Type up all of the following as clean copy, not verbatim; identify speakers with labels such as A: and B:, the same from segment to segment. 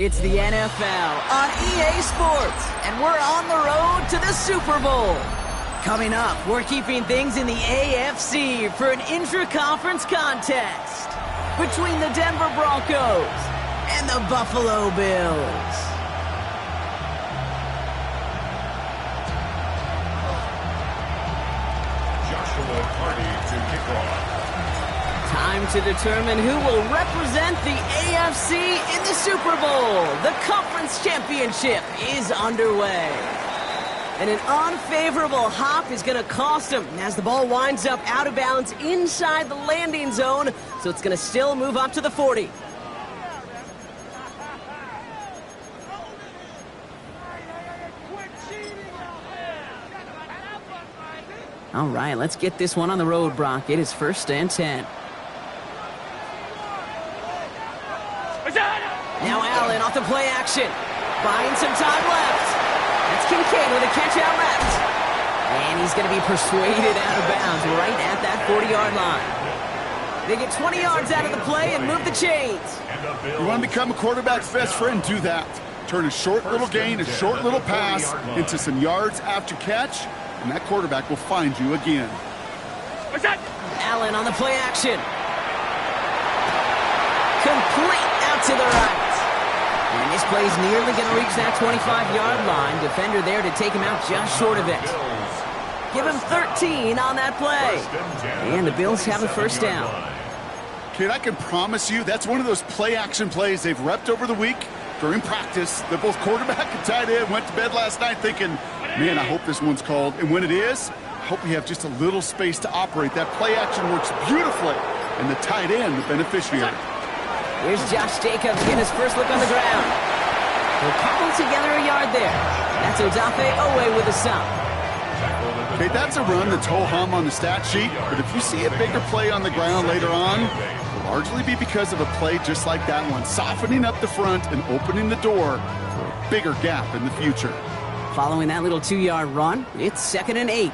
A: It's the NFL on EA Sports, and we're on the road to the Super Bowl. Coming up, we're keeping things in the AFC for an intra-conference contest between the Denver Broncos and the Buffalo Bills.
B: Joshua Hardy to kick off.
A: Time to determine who will represent the AFC in the Super Bowl. The conference championship is underway. And an unfavorable hop is going to cost him as the ball winds up out of bounds inside the landing zone, so it's going to still move up to the 40. All right, let's get this one on the road, Brock. It is 1st and 10. Now Allen off the play action. Buying some time left. That's Kincaid with a catch out left. And he's going to be persuaded out of bounds right at that 40-yard line. They get 20 yards out of the play and move the chains.
C: You want to become a quarterback's best friend, do that. Turn a short little gain, a short little pass into some yards after catch, and that quarterback will find you again.
A: Allen on the play action. Complete out to the right. And this play's nearly going to reach that 25-yard line. Defender there to take him out just short of it. Give him 13 on that play. And the Bills have a first down.
C: Kid, I can promise you that's one of those play-action plays they've repped over the week during practice. They're both quarterback and tight end. Went to bed last night thinking, man, I hope this one's called. And when it is, I hope we have just a little space to operate. That play-action works beautifully. And the tight end, the beneficiary.
A: Here's Josh Jacobs getting his first look on the ground. They'll cobble together a yard there. That's Odafe Owe with a stop.
C: Okay, that's a run that's ho-hum on the stat sheet, but if you see a bigger play on the ground later on, it'll largely be because of a play just like that one, softening up the front and opening the door for a bigger gap in the future.
A: Following that little 2-yard run, it's 2nd and 8.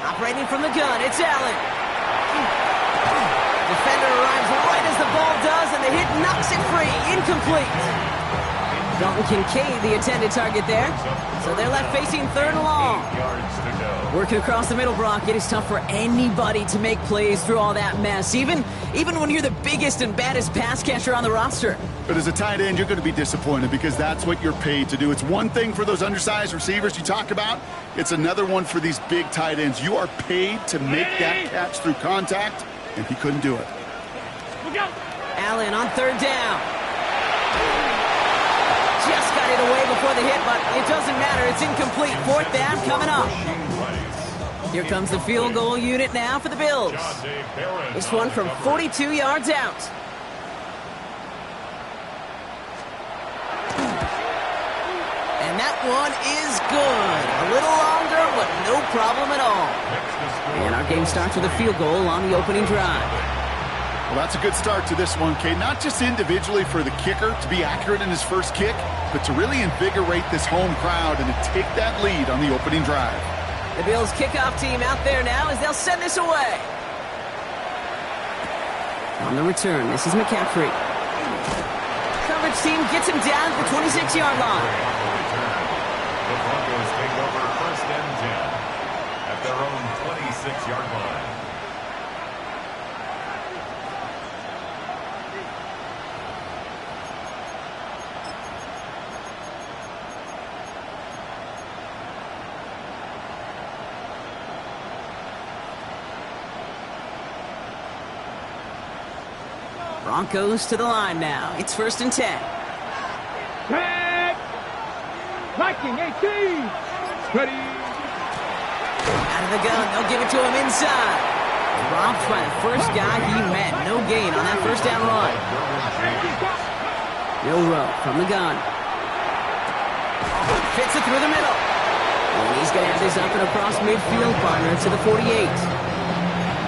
A: Operating from the gun, it's Allen. Defender arrives right as the ball does, and the hit knocks it free. Incomplete. Dalton Kincaid, the intended target there. So they're left facing 3rd and long. Working across the middle, Brock. It is tough for anybody to make plays through all that mess, even when you're the biggest and baddest pass catcher on the roster.
C: But as a tight end, you're going to be disappointed because that's what you're paid to do. It's one thing for those undersized receivers you talk about. It's another one for these big tight ends. You are paid to make that catch through contact, and he couldn't do it.
A: Allen on 3rd down. Just got it away before the hit, but it doesn't matter. It's incomplete. 4th down coming up. Here comes the field goal unit now for the Bills. This one from 42 yards out. And that one is good. A little longer, but no problem at all. And our game starts with a field goal on the opening drive.
C: Well, that's a good start to this one, Kate. Not just individually for the kicker to be accurate in his first kick, but to really invigorate this home crowd and to take that lead on the opening drive.
A: The Bills kickoff team out there now as they'll send this away. On the return, this is McCaffrey. Coverage team gets him down at the 26-yard line.
B: The Broncos take over 1st and 10 at their own 26-yard line.
A: Broncos to the line now. It's 1st and 10.
D: Tag! Viking 18! Ready!
A: Out of the gun, they'll give it to him inside. Dropped by the first guy he met. No gain on that 1st down run. Milrow from the gun. Fits it through the middle. And he's going to have this up and across midfield partner to the 48.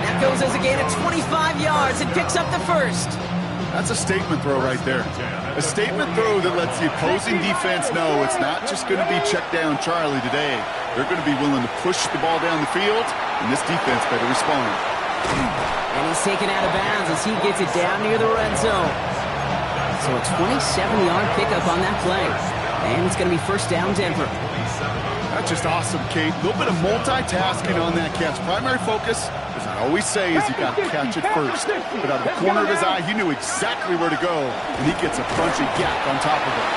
A: That goes as a gain of 25 yards and picks up the 1st.
C: That's a statement throw right there. A statement throw that lets the opposing defense know it's not just going to be check down Charlie today. They're going to be willing to push the ball down the field, and this defense better respond.
A: And he's taken out of bounds as he gets it down near the red zone. So a 27-yard pickup on that play. And it's going to be first down Denver.
C: That's just awesome, Kate. A little bit of multitasking on that catch. Primary focus, as I always say, is you got to catch it first. But out of the corner of his eye, he knew exactly where to go, and he gets a bunch of yak on top of it.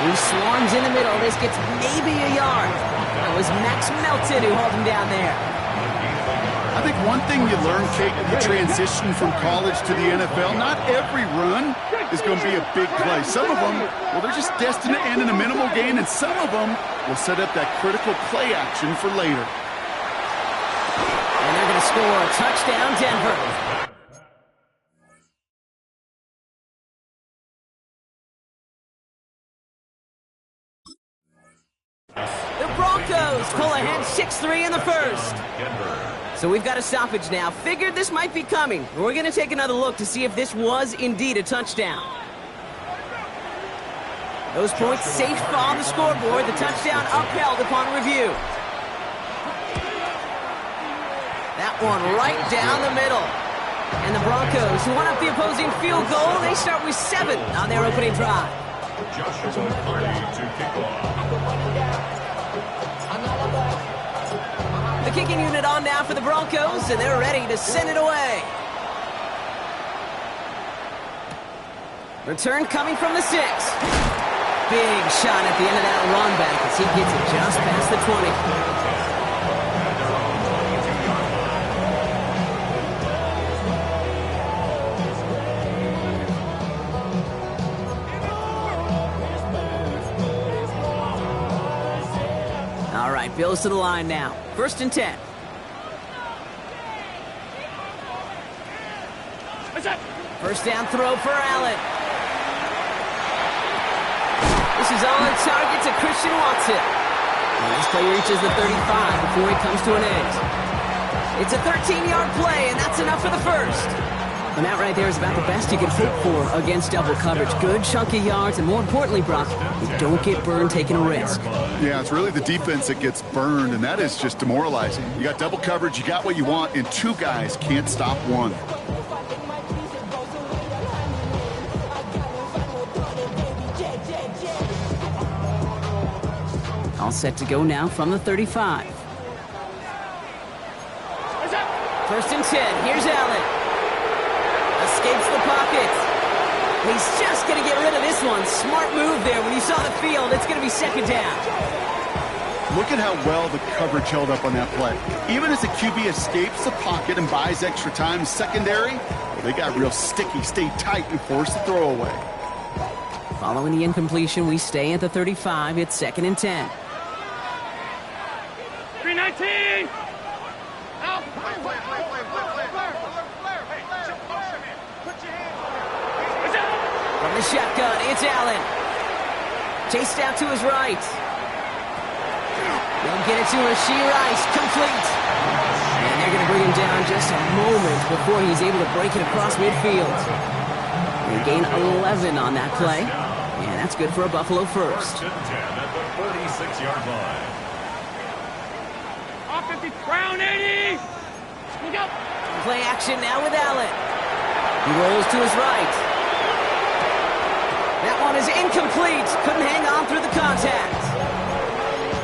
A: He swarms in the middle. This gets maybe a yard. That was Max Melton who hauled him down there.
C: I think one thing you learn, Kate, in the transition from college to the NFL, not every run is going to be a big play. Some of them, well, they're just destined to end in a minimal gain, and some of them will set up that critical play action for later.
A: And they're going to score a touchdown, Denver. The Broncos pull ahead 6-3 in the first. So we've got a stoppage now. Figured this might be coming. We're going to take another look to see if this was indeed a touchdown. Those points safe on the scoreboard. The touchdown upheld upon review. That one right down the middle. And the Broncos, who won up the opposing field goal, they start with 7 on their opening drive.
B: Joshua Purdy to kick off.
A: The kicking unit on now for the Broncos, and they're ready to send it away. Return coming from the 6. Big shot at the end of that run back as he gets it just past the 20. All right, Bills to the line now. 1st and 10. First down throw for Allen. This is on target to Christian Watson. And this play reaches the 35 before he comes to an end. It's a 13-yard play, and that's enough for the first. And that right there is about the best you can hope for against double coverage. Good chunky yards, and more importantly, Brock, you don't get burned taking a risk.
C: Yeah, it's really the defense that gets burned, and that is just demoralizing. You got double coverage, you got what you want, and 2 guys can't stop one.
A: All set to go now from the 35. 1st and 10. Here's Allen. Escapes the pocket. He's just going to get rid of this one. Smart move there. When he saw the field, it's going to be 2nd down.
C: Look at how well the coverage held up on that play. Even as the QB escapes the pocket and buys extra time secondary, well, they got real sticky, stayed tight, and forced the throw away.
A: Following the incompletion, we stay at the 35. It's 2nd and 10.
D: 319!
A: From the shotgun, it's Allen. Chased out to his right. They'll get it to Rashee Rice, complete. And they're going to bring him down just a moment before he's able to break it across midfield. They gain 11 on that play, and that's good for a Buffalo first.
B: 1st and 10 at the 46-yard line.
D: Offensive crown 80! Look out!
A: Play action now with Allen. He rolls to his right. That one is incomplete. Couldn't hang on through the contact.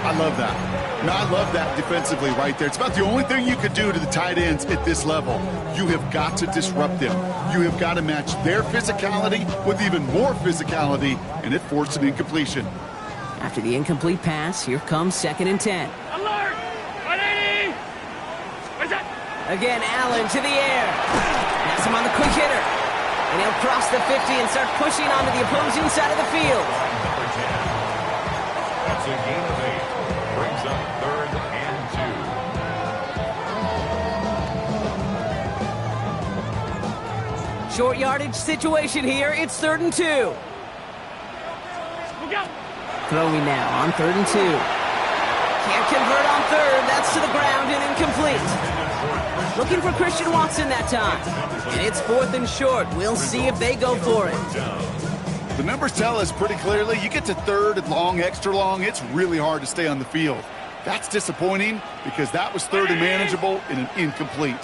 C: I love that. No, I love that defensively right there. It's about the only thing you could do to the tight ends at this level. You have got to disrupt them. You have got to match their physicality with even more physicality, and it forced an incompletion.
A: After the incomplete pass, here comes 2nd and 10.
D: Alert! 180! Where's that?
A: Again, Allen to the air. Has him on the quick hitter. And he'll cross the 50 and start pushing onto the opposing side of the field.
B: Number 10. That's a gain of 8. Brings up 3rd and 2.
A: Short yardage situation here. It's 3rd and 2.
D: Look out!
A: Throwing now on 3rd and 2. Can't convert on 3rd. That's to the ground and incomplete. Looking for Christian Watson that time. And it's 4th and short. We'll see if they go for it.
C: The numbers tell us pretty clearly, you get to 3rd and long, extra long, it's really hard to stay on the field. That's disappointing because that was 3rd and manageable and an incomplete.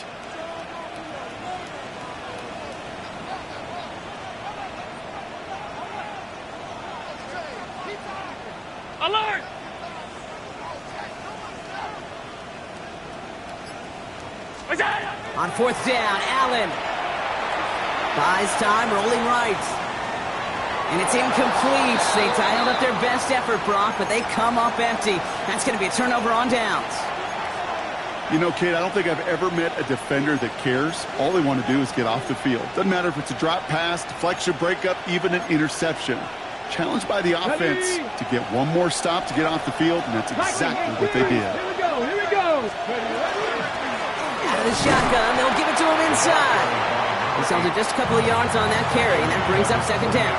D: Alert!
A: On 4th down, Allen buys time, rolling right. And it's incomplete. They dialed up their best effort, Brock, but they come up empty. That's going to be a turnover on downs.
C: You know, Kate, I don't think I've ever met a defender that cares. All they want to do is get off the field. Doesn't matter if it's a drop pass, deflection, breakup, even an interception. Challenged by the offense to get one more stop to get off the field, and that's exactly what they did.
D: Here we go, here we go.
A: Out of the shotgun, they'll give it to him inside. He sells it just a couple of yards on that carry, and that brings up 2nd down.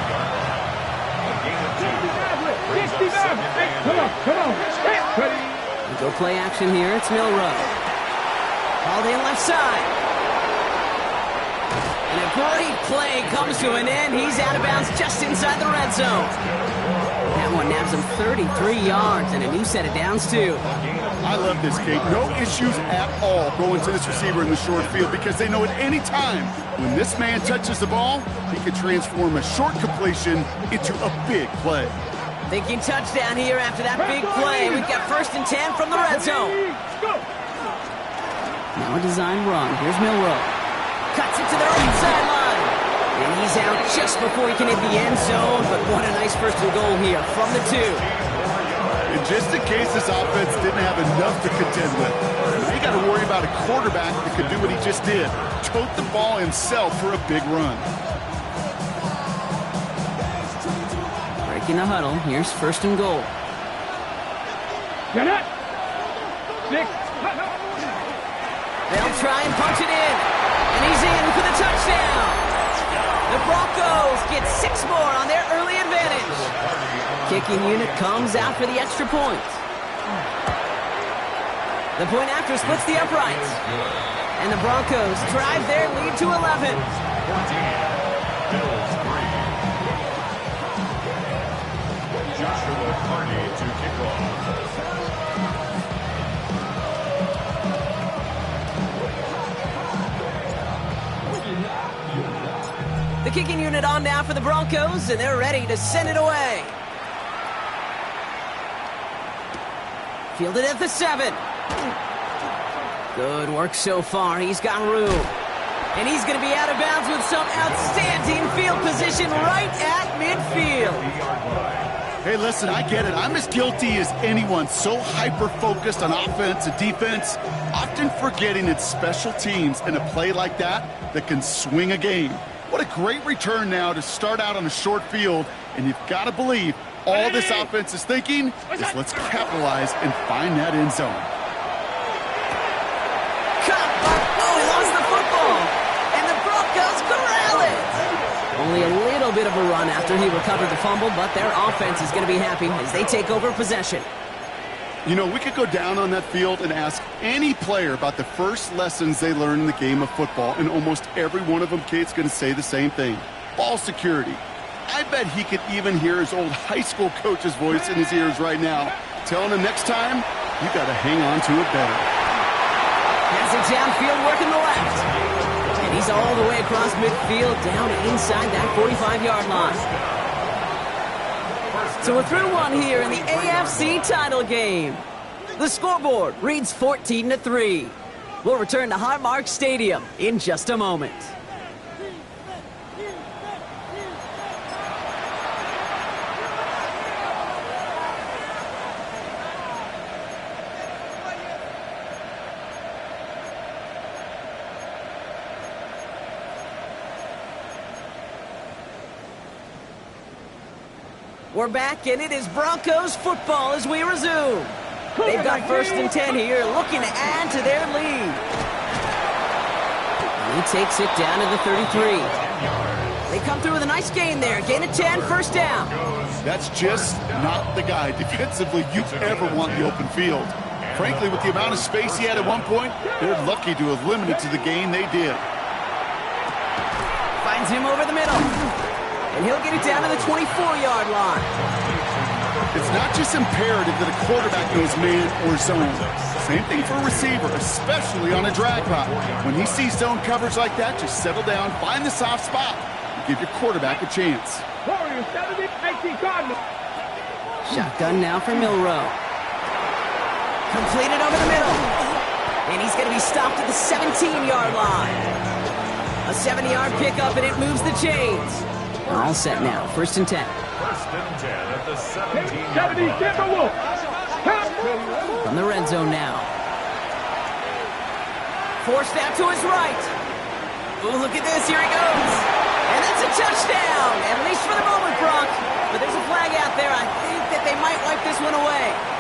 D: Come on.
A: Go play action here. It's Milrow. Hauled in left side. And a great play comes to an end. He's out of bounds just inside the red zone. That one nabs him 33 yards and a new set of downs, too.
C: I love this, Kate. No issues at all going to this receiver in the short field because they know at any time when this man touches the ball, he can transform a short completion into a big play.
A: Thinking touchdown here after that big play. We've got 1st and 10 from the red zone. Now a design run. Here's Milrow. Cuts it to the right sideline. And he's out just before he can hit the end zone. But what a nice 1st and goal here from the 2.
C: And just in case this offense didn't have enough to contend with, now you got to worry about a quarterback that could do what he just did. Tote the ball himself for a big run.
A: In the huddle, here's 1st and goal.
D: Get it! 6.
A: They'll try and punch it in. And he's in for the touchdown. The Broncos get 6 more on their early advantage. Kicking unit comes out for the extra point. The point after splits the uprights. And the Broncos drive their lead to 11.
B: 14. Bills 3. Joshua Carney to kick off.
A: The kicking unit on now for the Broncos, and they're ready to send it away. Fielded at the 7. Good work so far. He's got room. And he's going to be out of bounds with some outstanding field position right at midfield.
C: Hey, listen, I get it. I'm as guilty as anyone. So hyper-focused on offense and defense, often forgetting it's special teams in a play like that that can swing a game. What a great return now to start out on a short field, and you've got to believe all this offense is thinking is let's capitalize and find that end zone.
A: Oh, he lost the football, and the Broncos corral it. Only a little bit of a run after he recovered the fumble, but their offense is going to be happy as they take over possession.
C: You know, we could go down on that field and ask any player about the first lessons they learned in the game of football, and almost every one of them, Kate's going to say the same thing. Ball security. I bet he could even hear his old high school coach's voice in his ears right now, telling him next time, you got to hang on to it better.
A: Has it downfield, working the left. And he's all the way across midfield, down inside that 45-yard line. So we're through one here in the AFC title game. The scoreboard reads 14-3. We'll return to Highmark Stadium in just a moment. We're back, and it is Broncos football as we resume. They've got 1st and 10 here, looking to add to their lead. And he takes it down to the 33. They come through with a nice gain there. Gain of 10, 1st down.
C: That's just not the guy defensively you ever want in the open field. Frankly, with the amount of space he had at one point, they're lucky to have limited to the game they did.
A: Finds him over the middle. And he'll get it down to the 24-yard line.
C: It's not just imperative that a quarterback knows man or zone. Same thing for a receiver, especially on a drag route. When he sees zone coverage like that, just settle down, find the soft spot, and give your quarterback a chance.
D: Warriors 70, 19 Cardinals.
A: Shotgun now for Milrow. Completed over the middle. And he's going to be stopped at the 17-yard line. A 7-yard pickup, and it moves the chains. All set now. 1st and 10.
B: 1st and 10 at the 17-yard
D: 70,
B: line.
D: Timberwolves.
A: From the red zone now. Forced out to his right. Ooh, look at this. Here he goes. And it's a touchdown, at least for the moment, Brock. But there's a flag out there. I think that they might wipe this one away.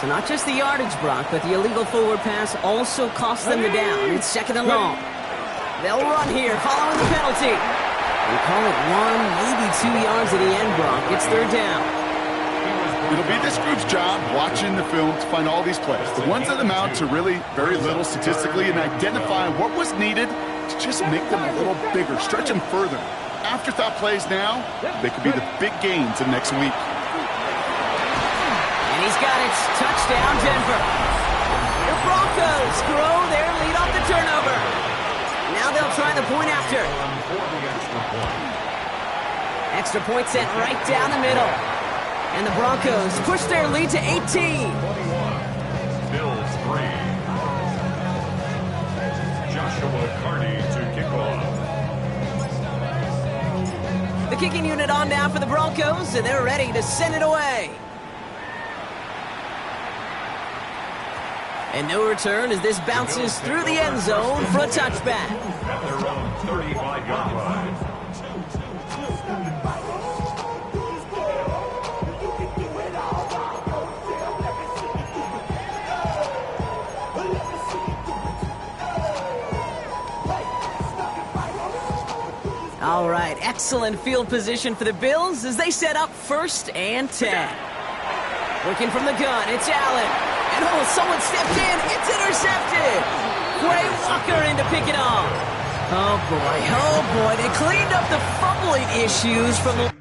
A: So not just the yardage, Brock, but the illegal forward pass also cost them the down. It's 2nd and long. They'll run here following the penalty. They call it 1, maybe 2 yards at the end, Brock. It's 3rd down.
C: It'll be this group's job watching the film to find all these plays. The ones that amount to really very little statistically and identify what was needed to just make them a little bigger, stretch them further. Afterthought plays now, they could be the big gains of next week.
A: And he's got it. Touchdown, Denver. The Broncos grow their lead off the turnover. Now they'll try the point after. Extra point sent right down the middle. And the Broncos push their lead to 18.
B: 21. Bills 3. Joshua Carney to kick off.
A: The kicking unit on now for the Broncos, and they're ready to send it away. And no return as this bounces through the end zone for a touchback.
B: At their own 35-yard line.
A: All right, excellent field position for the Bills as they set up 1st and 10. Looking from the gun, it's Allen. And oh, someone stepped in. It's intercepted. Quay Walker in to pick it off. Oh, boy. They cleaned up the fumbling issues from the...